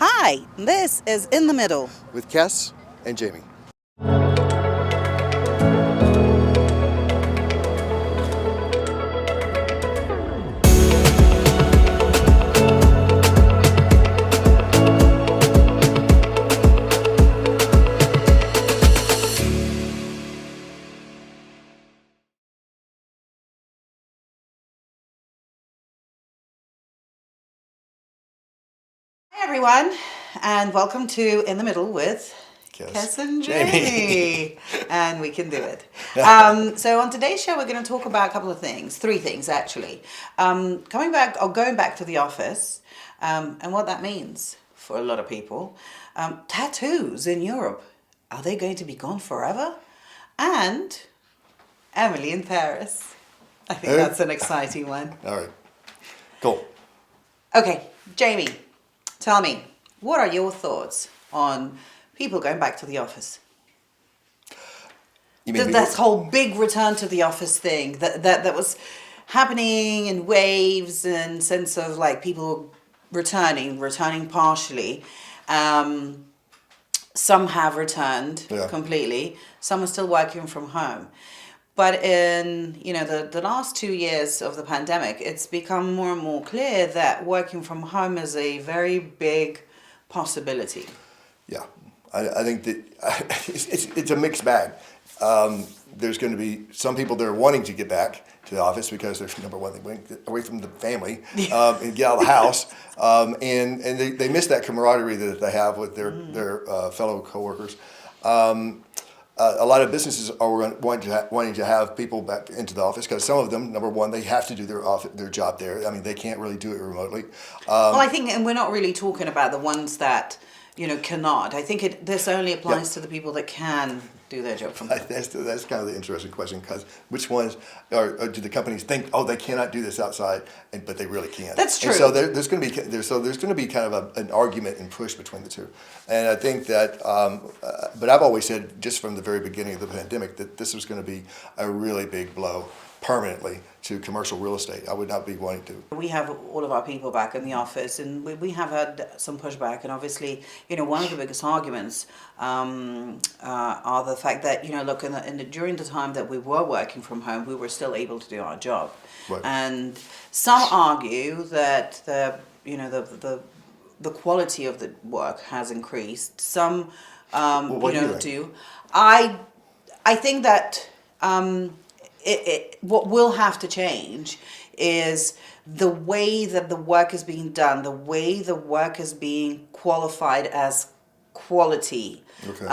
Hi, this is In the Middle. With Kes and Jamie. Hi, everyone, and welcome to In the Middle with Kes and Jamie. And we can do it. So on today's show, we're going to talk about a couple of things, three things actually. Going back to the office, and what that means for a lot of people. Tattoos in Europe, are they going to be gone forever? And Emily in Paris. I think that's an exciting one. All right. Cool. Okay, Jamie, tell me, what are your thoughts on people going back to the office? You mean That whole big return to the office thing that was happening in waves and sense of like people returning partially. Some have returned completely. Some are still working from home. But in the last 2 years of the pandemic, it's become more and more clear that working from home is a very big possibility. Yeah, I think that it's a mixed bag. There's going to be some people that are wanting to get back to the office because they're, number one, they want to get away from the family and get out of the house, and they miss that camaraderie that they have with their fellow coworkers. A lot of businesses are wanting to have people back into the office because some of them, number one, they have to do their job there. I mean, they can't really do it remotely. Well, I think, and we're not really talking about the ones that cannot. I think this only applies to the people that can do their job from home. That's kind of the interesting question, because which ones or do the companies think, oh, they cannot do this outside, but they really can. That's true. And so there's going to be kind of an argument and push between the two, and I think that. But I've always said, just from the very beginning of the pandemic, that this was going to be a really big blow permanently to commercial real estate. I would not be wanting to. We have all of our people back in the office, and we have had some pushback. And obviously, one of the biggest arguments are the fact that look, during the time that we were working from home, we were still able to do our job. Right. And some argue that the quality of the work has increased. Some do. I think that. What will have to change is the way that the work is being done, the way the work is being qualified as quality. Okay.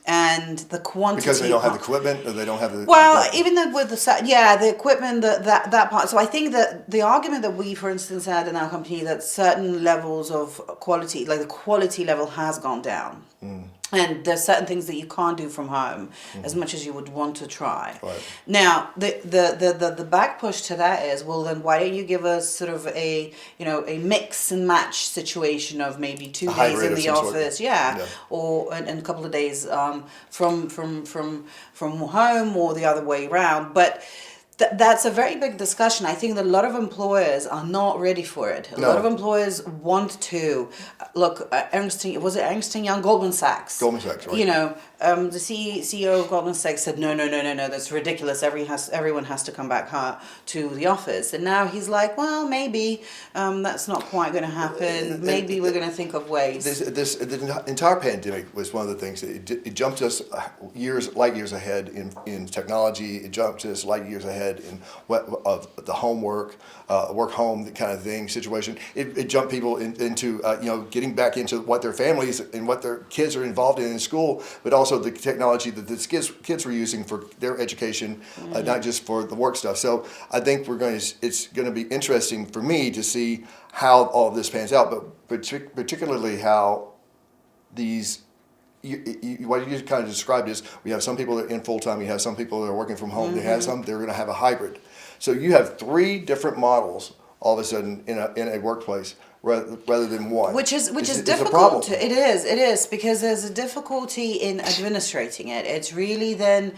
And the quantity. Because they don't have the equipment, or they don't have the. Well, even with the equipment, that part. So I think that the argument that we, for instance, had in our company, that certain levels of quality, like the quality level, has gone down. And there's certain things that you can't do from home as much as you would want to try. Right. Now, the back push to that is, well, then why don't you give us sort of a mix and match situation of maybe 2 days in the office, or and a couple of days from home, or the other way around. But that's a very big discussion. I think that a lot of employers are not ready for it. A lot of employers want to look. Ernst & Young, Goldman Sachs. Goldman Sachs, right? The CEO of Goldman Sachs said, no, that's ridiculous. Everyone has to come back to the office. And now he's like, well, maybe that's not quite going to happen. Maybe we're going to think of ways. The entire pandemic was one of the things that it jumped us light years ahead in technology. It jumped us light years ahead in of the homework, work home kind of thing situation. It jumped people into getting back into what their families and what their kids are involved in school, but also the technology that the kids were using for their education, not just for the work stuff. So I think it's going to be interesting for me to see how all of this pans out, but particularly how these. What you kind of described is, we have some people that are in full time, you have some people that are working from home, they're going to have a hybrid. So you have 3 different models all of a sudden in a workplace rather than one. Which is difficult. It is because there's a difficulty in administrating it. It's really then,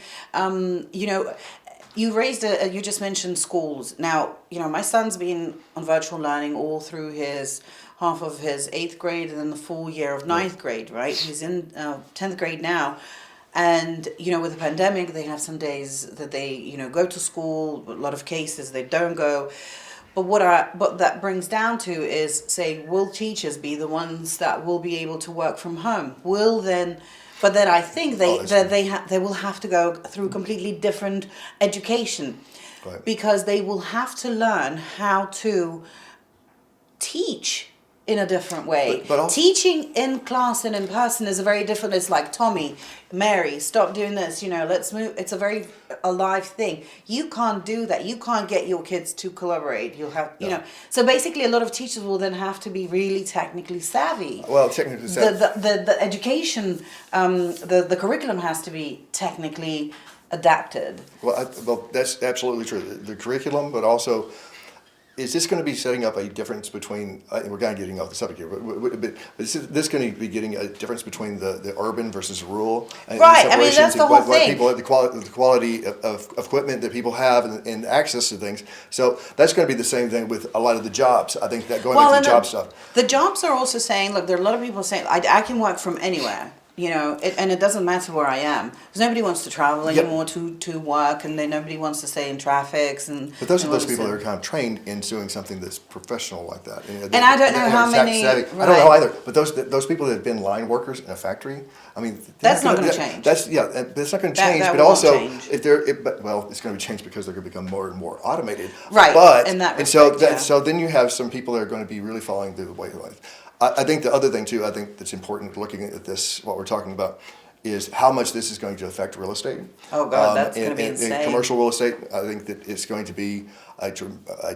you just mentioned schools. Now, my son's been on virtual learning all through his half of his 8th grade and then the full year of ninth grade, right? He's in 10th grade now. And, with the pandemic, they have some days that they, go to school. A lot of cases they don't go. But what that brings down to is, say, will teachers be the ones that will be able to work from home? But then I think they will have to go through completely different education, right, because they will have to learn how to teach in a different way. But also, teaching in class and in person is a very different. It's like, Tommy, Mary, stop doing this. Let's move. It's a very alive thing. You can't do that. You can't get your kids to collaborate. You'll have, So basically, a lot of teachers will then have to be really technically savvy. Well, technically savvy. The education, the curriculum has to be technically adapted. Well, that's absolutely true. The curriculum, but also, is this going to be setting up a difference between, we're kind of getting off the subject here, but is this going to be getting a difference between the urban versus rural? And right, I mean, that's the whole thing. The quality of equipment that people have and access to things. So that's going to be the same thing with a lot of the jobs. I think that going into the job stuff. The jobs are also saying, look, there are a lot of people saying, I can work from anywhere. And it doesn't matter where I am, because nobody wants to travel anymore to work, and nobody wants to stay in traffics. But those are those people that are kind of trained in doing something that's professional like that. And I don't know how many. I don't know either. But those people that have been line workers in a factory, I mean, that's not going to change. That's not going to change. But also, it's going to change because they're going to become more and more automated. Right. But in that respect, so then you have some people that are going to be really following the way of life. I think the other thing too, I think that's important looking at this, what we're talking about, is how much this is going to affect real estate. Oh God, that's going to be insane. In commercial real estate, I think that it's going to be a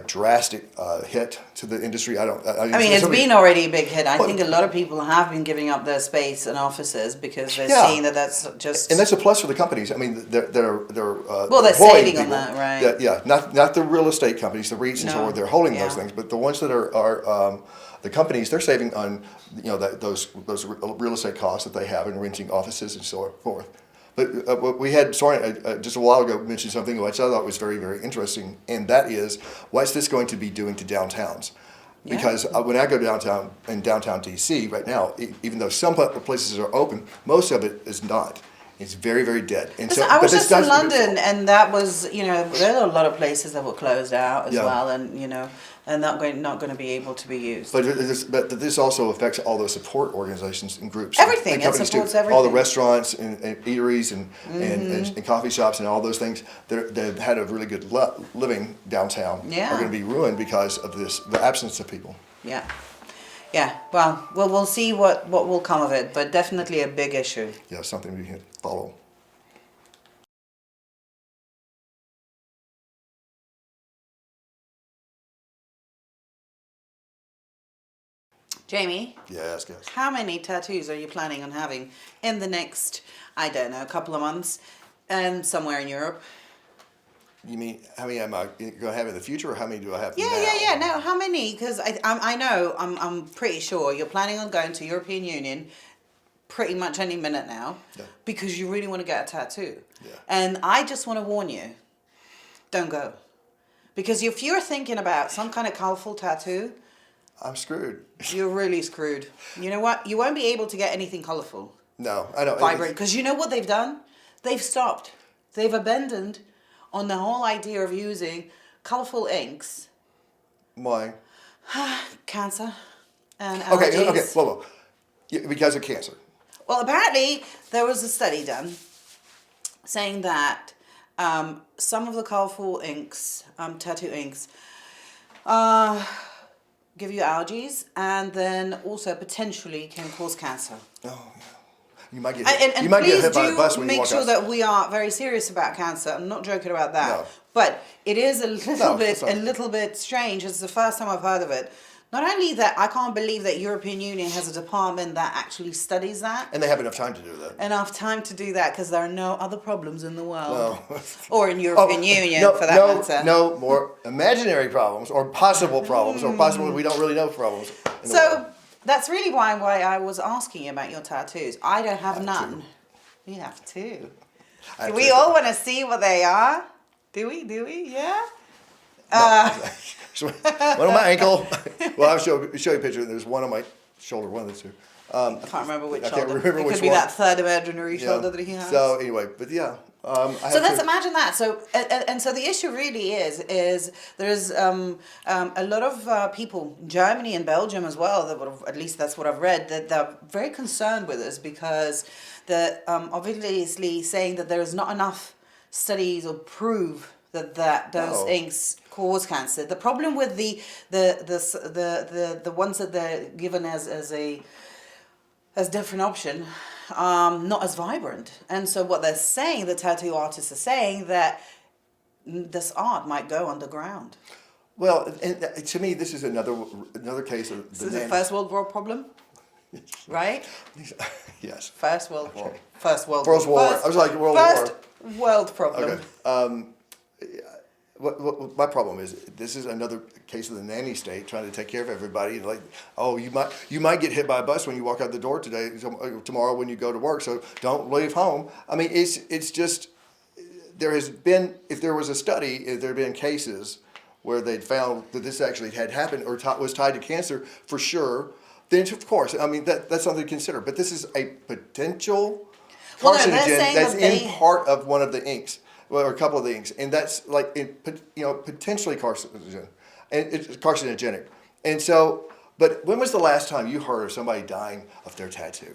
drastic hit to the industry. It's been already a big hit. I think a lot of people have been giving up their space and offices because they're seeing that's just. And that's a plus for the companies. I mean, they're saving on that, right? Not the real estate companies, the REITs and so on. They're holding those things, but the ones that are the companies, they're saving on those real estate costs that they have in renting offices and so forth. But we had Soren just a while ago mentioned something which I thought was very, very interesting, and that is, what's this going to be doing to downtowns? Because when I go downtown in downtown DC right now, even though some places are open, most of it is not. It's very, very dead. And I was just in London, and that was, there are a lot of places that were closed out as well, and not going to be able to be used. But this also affects all those support organizations and groups. Everything. It supports everything. All the restaurants and eateries and coffee shops and all those things that had a really good living downtown are going to be ruined because of the absence of people. Yeah. Yeah, well, we'll see what will come of it, but definitely a big issue. Yeah, something we can follow. Jamie? Yes. How many tattoos are you planning on having in the next, I don't know, couple of months, and somewhere in Europe? You mean how many am I going to have in the future, or how many do I have now? Yeah. No, how many? Because I know, I'm pretty sure you're planning on going to European Union pretty much any minute now, because you really want to get a tattoo. Yeah. And I just want to warn you, don't go. Because if you're thinking about some kind of colorful tattoo, I'm screwed. You're really screwed. You know what? You won't be able to get anything colorful. No, I know. Vibrant. Because you know what they've done? They've stopped. They've abandoned on the whole idea of using colorful inks. Why? Cancer and allergies. Okay. Whoa. Because of cancer. Well, apparently there was a study done saying that some of the colorful inks, tattoo inks, give you allergies, and then also potentially can cause cancer. Oh, yeah. You might get hit, hit by a bus when you walk out. Make sure that we are very serious about cancer. I'm not joking about that. No. But it is a little bit strange. It's the first time I've heard of it. Not only that, I can't believe that European Union has a department that actually studies that. And they have enough time to do that. Enough time to do that, because there are no other problems in the world. No. Or in European Union, for that matter. No more imaginary problems, or possible problems, or possible we don't really know problems in the world. That's really why I was asking you about your tattoos. I don't have none. You have two. Do we all want to see what they are? Do we? Yeah? One on my ankle. Well, I'll show you a picture. There's one on my shoulder, one of the two. I can't remember which shoulder. I can't remember it which could be one. that third imaginary shoulder that he has. So anyway, but yeah. So let's imagine that. So and so the issue really is there's a lot of people, Germany and Belgium as well, that would have, at least that's what I've read, that they're very concerned with this because they're obviously saying that there is not enough studies or proof that those inks cause cancer. The problem with the ones that they're given as different option, not as vibrant. And so what they're saying, the tattoo artists are saying, that this art might go underground. Well, and to me, this is another case of this is a First World War problem, right? Yes. First World War. First World War. I was like World War. First world problem. Okay. What my problem is, this is another case of the nanny state trying to take care of everybody. Like, oh, you might get hit by a bus when you walk out the door tomorrow when you go to work. So don't leave home. I mean, it's just, there has been, if there was a study, if there had been cases where they'd found that this actually had happened or was tied to cancer for sure, then of course, I mean that's something to consider. But this is a potential carcinogen that's in part of one of the inks. Well, or a couple of the inks, and that's like potentially carcinogen, and it's carcinogenic. And so, but when was the last time you heard of somebody dying of their tattoo?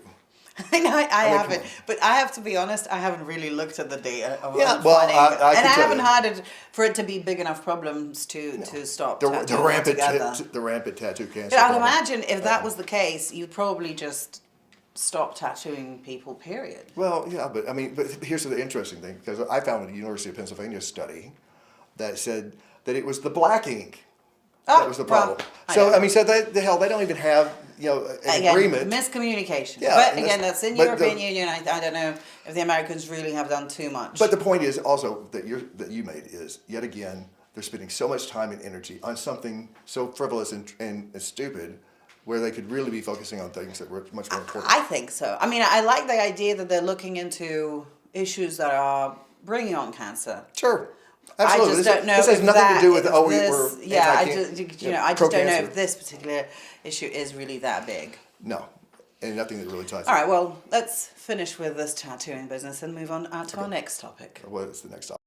I know I haven't, but I have to be honest. I haven't really looked at the data. I haven't heard it for it to be big enough problems to stop the rampant tattoo cancer. But I'd imagine if that was the case, you'd probably just stop tattooing people, period. Well, yeah, but I mean, but here's the interesting thing, because I found a University of Pennsylvania study that said that it was the black ink that was the problem. Well, so they don't even have an agreement. Miscommunication. Yeah, but again, that's in European Union. I don't know if the Americans really have done too much. But the point is also that you made is, yet again, they're spending so much time and energy on something so frivolous and stupid, where they could really be focusing on things that were much more important. I think so. I mean, I like the idea that they're looking into issues that are bringing on cancer. Sure. Absolutely. I just don't know. This has nothing to do with we're I just don't know if this particular issue is really that big. No, and nothing that really ties. All right. Well, let's finish with this tattooing business and move on to our next topic. What is the next topic?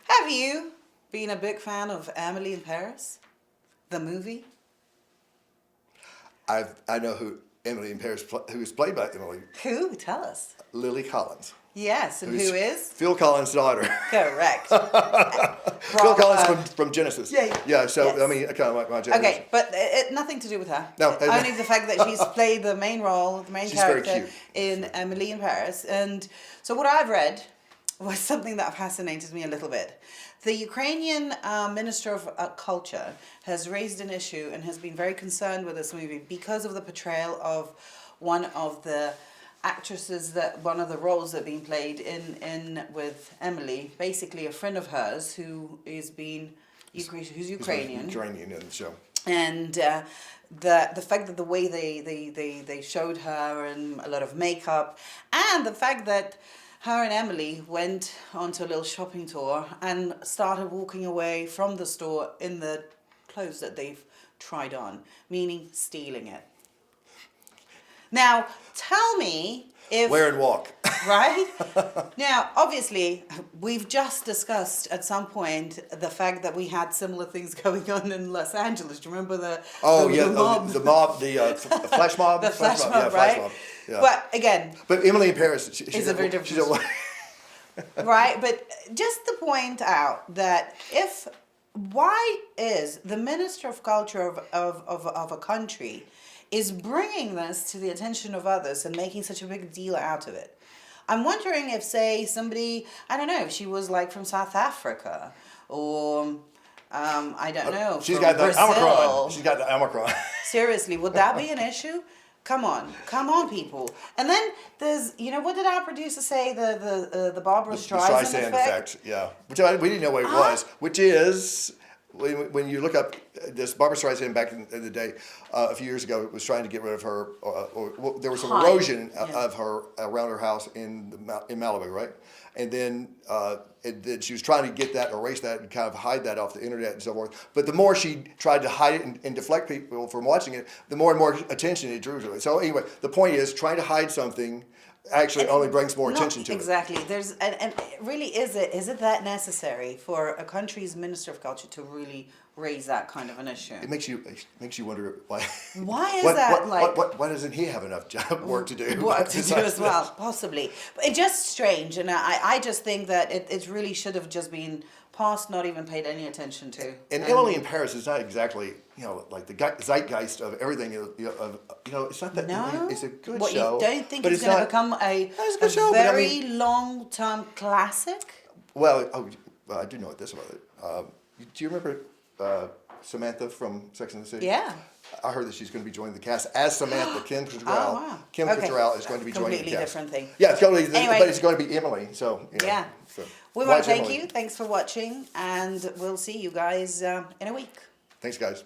Have you been a big fan of Emily in Paris, the movie? I know who Emily in Paris, who is played by Emily. Who? Tell us. Lily Collins. Yes, and who is? Phil Collins' daughter. Correct. Phil Collins from Genesis. Yeah. Yeah. So yes. I mean, kind of like my generation. Okay, but nothing to do with her. No. Only the fact that she's played the main role, the main character in Emily in Paris, and so what I've read was something that fascinated me a little bit. The Ukrainian Minister of Culture has raised an issue and has been very concerned with this movie because of the portrayal of one of the actresses, one of the roles that are being played in with Emily, basically a friend of hers who's Ukrainian. Ukrainian in the show. And the fact that the way they showed her and a lot of makeup, and the fact that her and Emily went onto a little shopping tour and started walking away from the store in the clothes that they've tried on, meaning stealing it. Now, tell me if... Wear and walk. Right? Now, obviously, we've just discussed at some point the fact that we had similar things going on in Los Angeles. Do you remember the mob? The mob, the flash mob? The flash mob, right? Flash mob. Yeah. But again... But Emily in Paris... She's a very different... Right? But just to point out that why is the Minister of Culture of a country is bringing this to the attention of others and making such a big deal out of it? I'm wondering if, say, somebody, I don't know, if she was like from South Africa or, I don't know, she's from got the Brazil. Omicron. She's got the Omicron. Seriously, would that be an issue? Come on, people. And then there's, what did our producer say? The Barbara Streisand effect? Yeah. Which we didn't know what it was. Which is when you look up this, Barbara Streisand back in the day, a few years ago, was trying to get rid of her, or there was some erosion of her around her house in Malibu, right? And then she was trying to get that, erase that, and kind of hide that off the internet and so forth. But the more she tried to hide it and deflect people from watching it, the more and more attention it drew to it. So anyway, the point is, trying to hide something actually only brings more attention to it. Exactly. And really, is it that necessary for a country's Minister of Culture to really raise that kind of an issue? It makes you wonder why. Why is that why doesn't he have enough work to do? Work to do as well, possibly. But it's just strange, and I just think that it really should have just been passed, not even paid any attention to. And Emily in Paris is not exactly, like the zeitgeist of everything. It's not that. No, it's a good what, show. You don't think it's going to become a very long-term classic? Well, I do know this about it. Do you remember Samantha from Sex and the City? Yeah. I heard that she's going to be joining the cast as Samantha. Kim Cattrall. Oh, wow. Kim Cattrall is going to be joining the Completely cast. different thing. Yeah, it's totally. Anyway, but it's going to be Emily. So yeah. So we want to thank you. Thanks for watching, and we'll see you guys in a week. Thanks, guys.